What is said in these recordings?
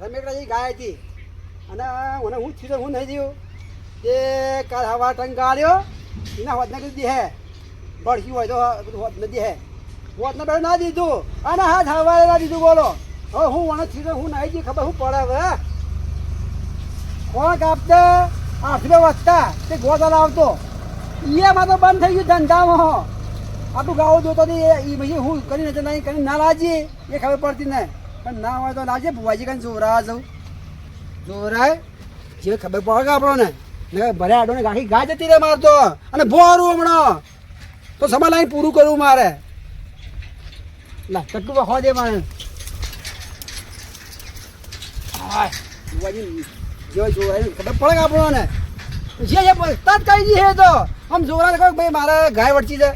રમેકડાજી ગાય હતી અને મને હું થયું હું નહીં થયું તે કાલ હવા ટંગાળ્યો એના હોદને કીધી હે ભડકી હોય તો બધું હોદ નથી હે હોદને પેલું ના દીધું અને હાથ હવારે ના દીધું બોલો હવે હું મને થયું હું નહીં દી ખબર હું પડે હવે કોણ કાપતે 8 રૂપિયા વધતા તે ગોદાલ આવતો એમાં તો બંધ થઈ ગયું ધંધામાં આટલું ગાવો જોતો એ પછી હું કરીને નહીં કરીને ના લાજી એ ખબર પડતી નહીં પણ ના હોય તો લાજે ભુવાજી કાંઈ જોરા જવું જોરાય જે ખબર પડે કે આપણને ભરે આડો ને ગાખી ગાય જતી રે મારતો અને ભોરું હમણાં તો સમય લાઈન પૂરું કરવું મારે લા કેટલું વખો દે મારે ભુવાજી જે જોરાય ખબર પડે કે આપણને જે તત કહી દી હે તો આમ જોરા કહો ભાઈ મારે ગાય વળચી છે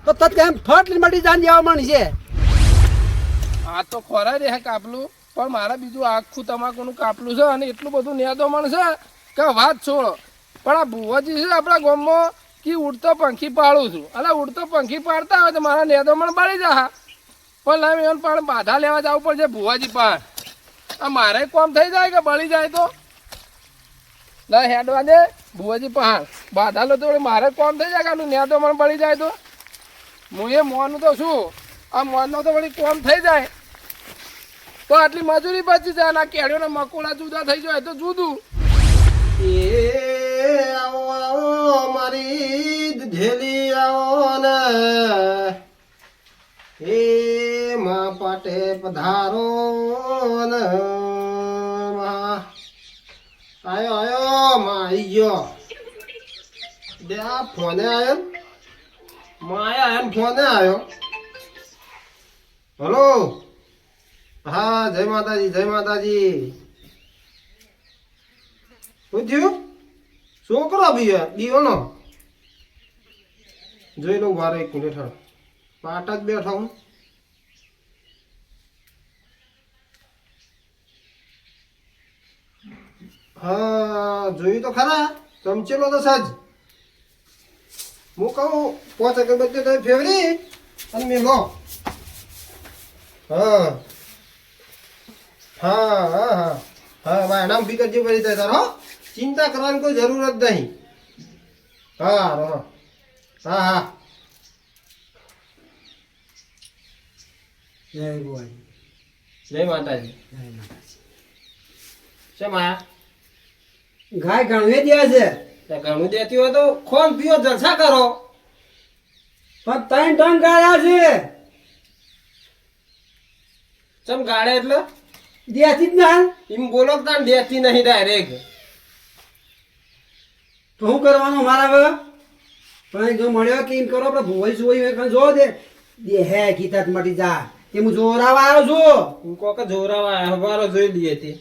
તો તત કેમ ફટ મટી જાન જવા માંડી છે આ તો ખોરાય રે કાપલું પણ મારે બીજું આખું તમાકુનું કાપલું છે અને એટલું બધું નેદોમણ છે કે વાત છોડો પણ આ ભુવાજી છે આપણા ગામમાં કે ઉડતો પંખી પાડું છું અને ઉડતો પંખી પાડતા હોય તો મારા નેદોમણ બાળી જા પણ લાવ એમ પણ બાધા લેવા જવું પડશે ભુવાજી પાસે આ મારે કોમ થઈ જાય કે બળી જાય તો ના હેડવા દે ભુવાજી પાસે બાધા લો તો મારે કોમ થઈ જાય કે નેદોમણ બળી જાય તો હું એ મોનું તો શું આ મોનનો તો વળી કોમ થઈ જાય તો આટલી મજૂરી બચી જાય અને આ કેળીઓના મકોડા જુદા થઈ જાય તો જુદું એ આવો આવો મારી ઢેલી આવો ને એ માં પાટે પધારો ને આયો આયો માં આવી ગયો બે આ ફોને આવ્યો માયા એમ ફોને આવ્યો હલો હા જય માતાજી શું થયું છોકરો બીવાનો જોઈ લઉં વારે 1 મિનિટ પાટ જ બેઠો હું હા જોયું તો ખરા ચમચેલો તો સજ હું કહું 5 અગરબત્તી તો ફેવરી અને મેલો હા હા હા હા હા ભાઈ નામ બી કરજો પડી જાય તારો ચિંતા કરવાની કોઈ જરૂર જ નહીં હા હા હા હા જય ભુવાજી જય માતાજી શેમ આયા ગાય ગણવે દે છે ત્યાં ઘણું દેતી હોય તો ખોન પીઓ જલસા કરો પણ 3 ટન ગાળ્યા છે ચમ ગાડે એટલે દેતી જ ના એમ બોલો તાન દેતી નહીં ડાયરેક્ટ તો શું કરવાનું મારા હવે પણ જો મળ્યો કે એમ કરો આપણે ભુવાઈ જોઈ જો દે હે ગીતા મટી જા તે હું જોરાવા આવ્યો છું હું કોક જોરાવા હવારો જોઈ લઈએ તે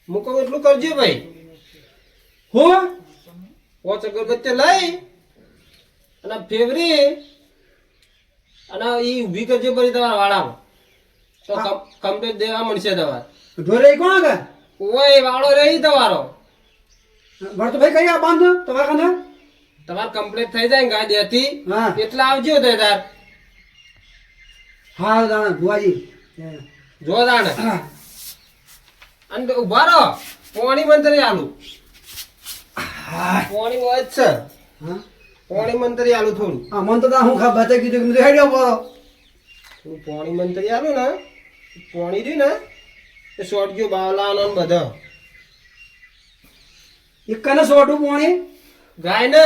હું કહું એટલું કરજો ભાઈ હું 5 અગરબત્તી લઈ અને ફેવરી અને એ ઊભી કરજો પછી તમારા વાળામાં તો કમ્પ્લીટ દેવા મળશે તમારે ઢોરે કોણ કે ઓય વાળો રહી તમારો ભર તો ભાઈ કઈ આ બાંધો તમારા ખાને તમારે કમ્પ્લીટ થઈ જાય ને ગાય દેતી હા એટલે આવજો તે તાર હા દાણા ભુવાજી જો દાણ અને ઉભા રહો પોણી મંતરી આલુ પોણી હોય જ છે હા પોણી મંતરી આલુ થોડું આ મન તો હું ખા બતે કીધું કે મેં હેડ્યો પડો થોડું પોણી મંતરી આલુ ને પોણી રહ્યું ને એ શોર્ટ ગયો બાવલાનો ને બધા એક કને સોટું પોણી ગાય ને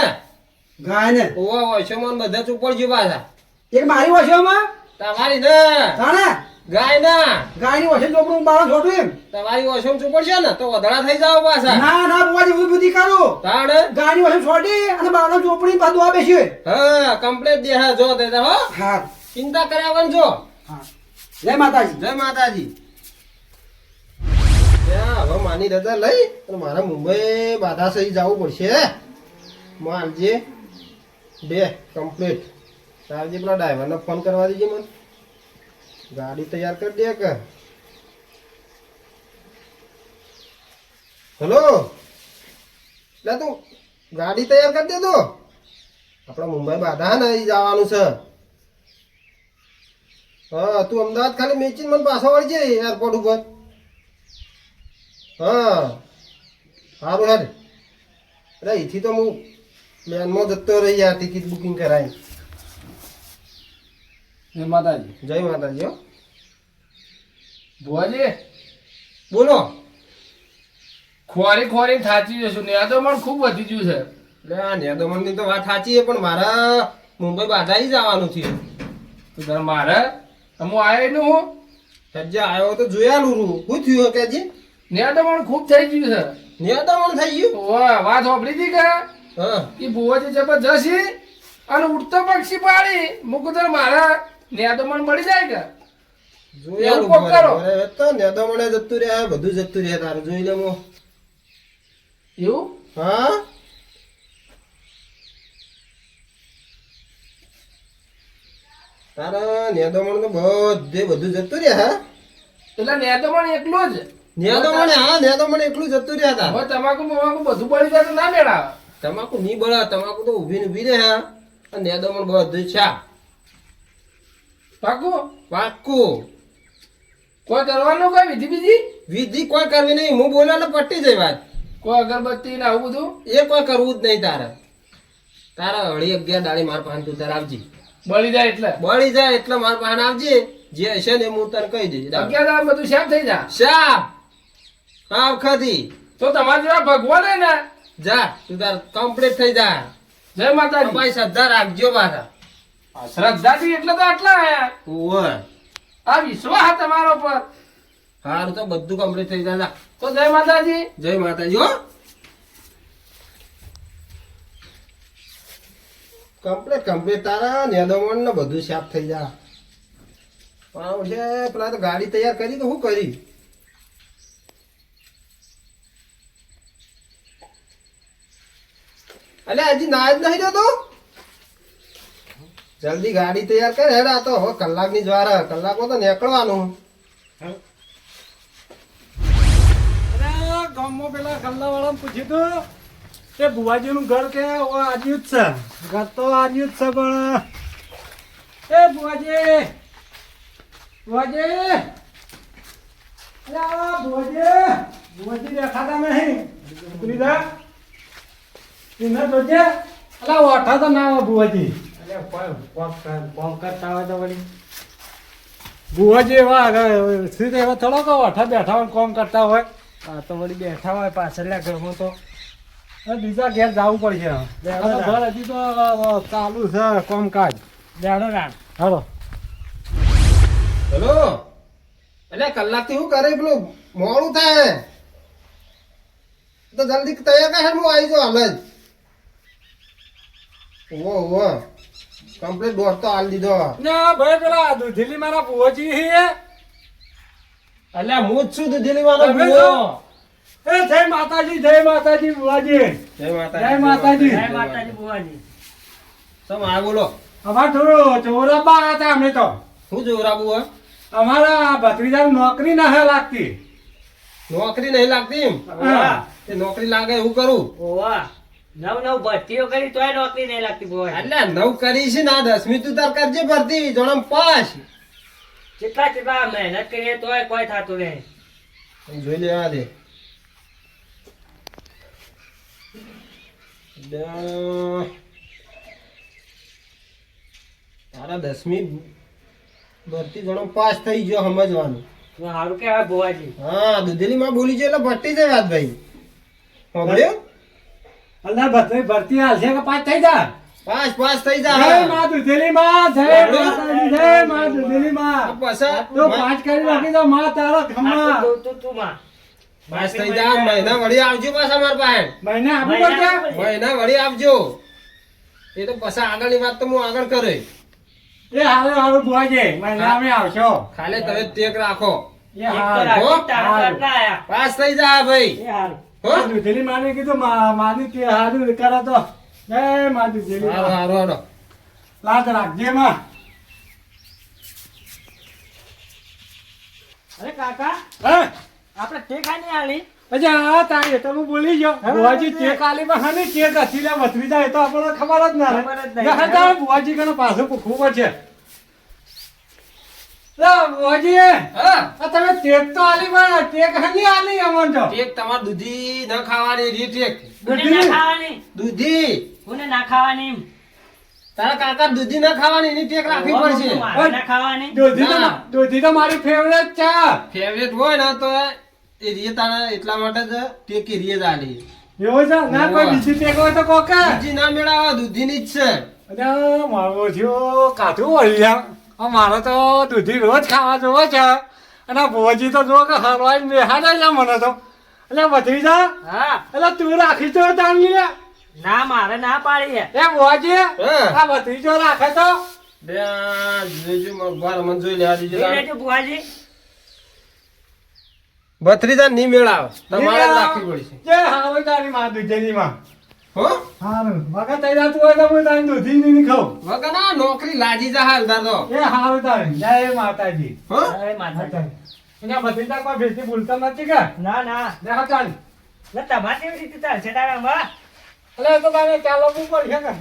ગાય ને ઓવા વોશોમાં બધા ચૂપડ ગયો પાછા એક મારી વશોમાં તમારી ને તાણે ગાય ના ગાયની વશે ચોપડું બાળો છોટું એમ તમારી વોશોમ ચૂપડશે ને તો વધડા થઈ જાવ પાછા ના ના ભુવાજી હું બધી કરું તાણ ગાયની વશે છોડી અને બાળો ચોપડી પાછું આ બેસ્યું હા કમ્પ્લીટ દે હા જો દે હો હા ચિંતા કર્યા વન જો હા જય માતાજી જય માતાજી હવે માની રજા લઈ અને મારે મુંબઈ બાધા સહી જવું પડશે માલજે બે કમ્પ્લીટ તારજી પેલા ડ્રાઈવરને ફોન કરવા દીજે મને ગાડી તૈયાર કરી દે કે હેલો એટલે તું ગાડી તૈયાર કરી દે તો આપણે મુંબઈ બાધા ને અહીં જવાનું છે. હા તું અમદાવાદ ખાલી મેચીને મને પાછો વળજે એરપોર્ટ ઉપર. હા સારું હેડ. અરે અહીંથી તો હું પ્લેનમાં જતો રહી યાર, ટિકિટ બુકિંગ કરાવી. જય માતાજી. જય માતાજી. હો ભુવાજી બોલો. ખોરી ખોરી થાચી જશું ને આ તો મને ખૂબ વધી ગયું છે. એટલે આ નેદોમણની તો વાત સાચી છે, પણ મારા મુંબઈ બાધા ઈ જવાનું થયું. તો તારે મારે હું આવ્યો ને હું સજ્જા આવ્યો તો જોયાલું રૂ શું થયું કે જી? ને તો મને ખૂબ થઈ ગયું છે. નેદોમણ થઈ ગયું. વાહ વાત સાંભળી હતી કે હા એ ભુવાજી જબરજસ્ત છે અને ઉડતો પક્ષી પાડી મૂકું તો મારા નેદોમણ મળી જાય કે જોયાલું એવું કોક કરો. બરાબર. તો નેદોમણે જતું રહ્યા, બધું જતું રહ્યા. તારું જોઈ લે મો. એવું હા તારા નેદોમણ તો બધે બધું જતું રહ્યા. હા એટલે નેદોમણ એકલો જ નેદોમણે, હા નેદોમણે એકલું જતું રહ્યા તા. હવે તમાકુ બમાકુ બધું બળી જાય તો ના મેળાવે. તમાકુ નહીં બળે, તમાકુ તો ઊભી ને ઊભી રહે. હા અને નેદોમણ બધું છે પાકું પાક્કું. કોઈ કરવાનું કોઈ વિધિ બીજી વિધિ કોઈ કરવી નહીં. હું બોલ્યો એટલે પટી જાય વાત. કોઈ અગરબત્તી ને આવું બધું એ કોઈ કરવું જ નહીં તારે. તારા 11:30 દાડી માર પાસે તું તારે આવજે. બળી જાય એટલે બળી જાય એટલે માર પાસે આવજે. જે હશે ને હું તને કહી દઈશ. 11 બધું શામ થઈ જાય. શાપ હા વખતી તો તમારા જેવા ભગવાન હે ને જા તું તાર કમ્પ્લીટ થઈ જા. જય માતાજી. ભાઈ શ્રદ્ધા રાખજો પાછા. શ્રદ્ધાથી એટલે તો આટલા આયા. ઓય આ વિશ્વાસ તમારો પર. હારું તો બધું કમ્પ્લીટ થઈ જાય. જા. તો જય માતાજી. જય માતાજી. હો કમ્પ્લીટ તારા નેદોમણ ને બધું સાફ થઈ જા. પણ છે પેલા તો ગાડી તૈયાર કરી તો શું કરી? અલે હજી ના જ નહીં જતો. જલ્દી ગાડી તૈયાર કર હેડ. આ તો હવે કલાકની જ વાર હે. કલાકમાં તો નીકળવાનું. અરે ગામમાં પેલા ગલ્લા વાળા પૂછ્યું તું તે બુવાજી નું ઘર કે આજ્યું જ છે. ઘર તો આજ્યું જ છે પણ એ બુવાજી બુવાજી અરે બુવાજી બુવાજી દેખાતા નહીં. ઉતરી જા એને જોજે. અલા ઓઠા તો ના હોય બુવાજી. કોમ કરતા હોય તો વળી બુવાજી એવા સીધે એવા થોડો કહો ઓઠા બેઠા હોય કોમ કરતા હોય. આ તો વળી બેઠા હોય પાછળના ઘરમાં તો બીજા ઘેર જવું પડશે. ઘર હજી તો ચાલુ છે કોમકાજ. બેડો રાખ હાલો. હેલો એટલે કલાકથી શું કરે? પેલું મોડું થાય તો જલ્દી તૈયાર કર. હું આવી જાઉં હાલ જ. ઓહો કમ્પ્લીટ દોર તો હાલ દીધો. ના ભાઈ પેલા દૂધીલી મારા બુવાજી છે. એટલે હું જ છું દૂધીલી વાળો તમે ભૂવો. એ જય માતાજી બુવાજી. જય જય માતાજી. સમ આ બોલો. અમારે થોડું ચોરાબા હતા અમે તો. શું જોરાબુ હે? અમારા ભત્રીજા નોકરી ના લાગતી. નોકરી નહીં લાગતી એમ? હા. તે નોકરી લાગે એવું કરું. નવ ભરતીઓ કરી તોય નોકરી નહીં લાગતી બોય. એટલે નવ કરી છે ને આ 10મી તું તાર કરજે ભરતી જણમ પાસ. કેટલા મહેનત કરીએ તોય કોઈ થતું નહીં. જોઈ લેવા દે. તારા 10મી ભરતી જણમ પાસ થઈ ગયો સમજવાનું. સારું કેવાય બોવાજી. હા દૂધેલી માં બોલી છે એટલે ભટ્ટી જાય વાત ભાઈ. સાંભળ્યું? અલ્લા ભરતી હાલશે કે પાંચ થઈ જા. પાસ થઈ જય જા. માં દૂધેલી માં. જય માતાજી. જય માં દૂધેલી માં. તો પાંચ કરી નાખી દો માં તારા ખમા. તું માં પાસ થઈ જા. મહિના વળી આવજો પાછા મારા પાસે. મહિને આપવું પડશે. મહિના વળી આવજો. એ તો પછી આગળની વાત તો હું આગળ કરે. એ હારું બુવાજી મહિને અમે આવશો. ખાલી તમે ટેક રાખો. એ હારું. પાસ થઈ જા ભાઈ. એ હારું. હો? દૂધેલી માને કીધું માની કે હારું કરે તો જય માં દૂધેલી માં. હારું. લાજ રાખજે માં. અરે કાકા હે આપણે ટેકા નહીં આલી. અચ્છા તારે તો હું બોલી ગયો બુવાજી ચેક આલી માં હાને ચેક હતી લે વતરી જાય તો આપણને ખબર જ ના ખબર જ રહે નહીં. ના તારે બુવાજી કને પાછું પૂછવું પડશે લા બુવાજી હા આ તમે ચેક તો આલી પણ ચેક હાની આલી અમન તો ટેક તમારે દૂધી ન ખાવાની રી ટેક કોને ના ખાવાની દૂધી કોને ના ખાવાની તારા કાકા દૂધી ન ખાવાની એની ટેક રાખવી પડશે મારે ના ખાવાની ના. દૂધી તો મારી ફેવરેટ છે ફેવરેટ હોય ને તો એ રીએ તારા એટલા માટે જ ટેક એ રીએ જ આલી એવું છે ના કોઈ બીજી ચેક હોય તો કોકા બીજી ના મેળાવા દૂધીની જ છે અરે મારો થયો કાઠું વળી યાર આ મારે તો દૂધી રોજ ખાવા જોવો છે અને ભોજી તો જો કે હરવાઈ બેહાડે છે મને તો એટલે વધી જા હા એટલે તું રાખી તો તાણી લે ના મારે ના પાડી હે એ ભોજી હા. આ વધી જો રાખે તો બે આ જોઈજો મગવાર મન જોઈ લેવા દીજો જોઈ લેજો બુવાજી ભત્રીજા ની મેળાવ તમારે જ રાખવી પડશે જે હાવે તારી માં દૂધની માં હો હારું મગા તઈ જાતું હોય તો હું તારી દૂધી નહીં ખાઉં વગર આ નોકરી લાજી જા હાલ તાર તો એ હારું તારી જય માતાજી હો અરે માતા અહીંયા ભત્રીજા કોઈ ભેટી ભૂલતા નથી કે ના ના દેખા તારી તમારે કેવી રીતે ચાલશે તારા માં એટલે એ તો તારે ચાલો પડશે કે